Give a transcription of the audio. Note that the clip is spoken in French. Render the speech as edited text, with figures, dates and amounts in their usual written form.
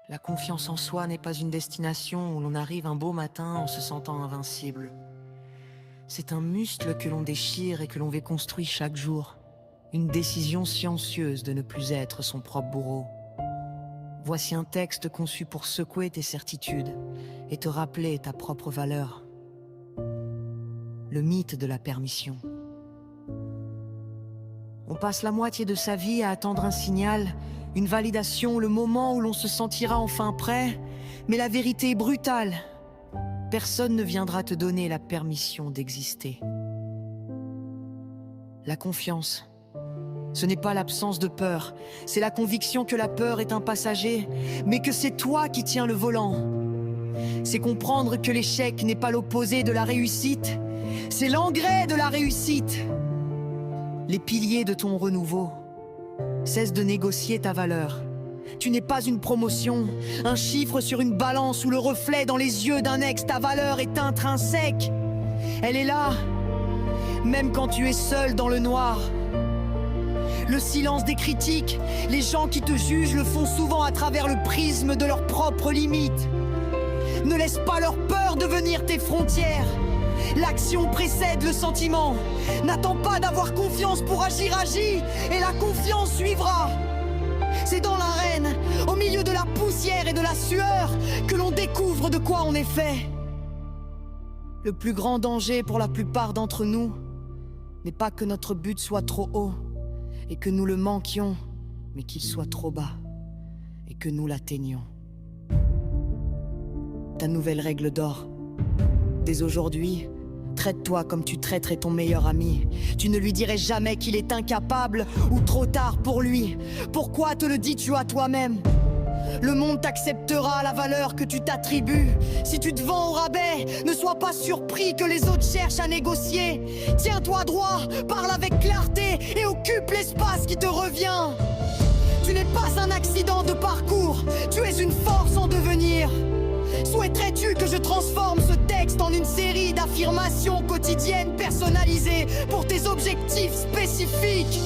La confiance en soi n'est pas une destination où l'on arrive un beau matin en se sentant invincible. C'est un muscle que l'on déchire et que l'on construit chaque jour. Une décision silencieuse de ne plus être son propre bourreau. Voici un texte conçu pour secouer tes certitudes et te rappeler ta propre valeur. Le mythe de la permission. On passe la moitié de sa vie à attendre un signal, une validation, le moment où l'on se sentira enfin prêt, mais la vérité est brutale. Personne ne viendra te donner la permission d'exister. La confiance, ce n'est pas l'absence de peur, c'est la conviction que la peur est un passager, mais que c'est toi qui tiens le volant. C'est comprendre que l'échec n'est pas l'opposé de la réussite, c'est l'engrais de la réussite. Les piliers de ton renouveau. Cesse de négocier ta valeur. Tu n'es pas une promotion, un chiffre sur une balance ou le reflet dans les yeux d'un ex. Ta valeur est intrinsèque. Elle est là, même quand tu es seul dans le noir. Le silence des critiques, les gens qui te jugent le font souvent à travers le prisme de leurs propres limites. Ne laisse pas leur peur devenir tes frontières. L'action précède le sentiment. N'attends pas d'avoir confiance pour agir, agis, et la confiance suivra. C'est dans l'arène, au milieu de la poussière et de la sueur, que l'on découvre de quoi on est fait. Le plus grand danger pour la plupart d'entre nous n'est pas que notre but soit trop haut, et que nous le manquions, mais qu'il soit trop bas, et que nous l'atteignions. Ta nouvelle règle d'or. Dès aujourd'hui, traite-toi comme tu traiterais ton meilleur ami. Tu ne lui dirais jamais qu'il est incapable ou trop tard pour lui. Pourquoi te le dis-tu à toi-même? Le monde t'acceptera la valeur que tu t'attribues. Si tu te vends au rabais, ne sois pas surpris que les autres cherchent à négocier. Tiens-toi droit, parle avec clarté et occupe l'espace qui te revient. Tu n'es pas un accident de parcours, tu es une force en devenir. Souhaiterais-tu que je transforme ce texte en une série d'affirmations quotidiennes personnalisées pour tes objectifs spécifiques?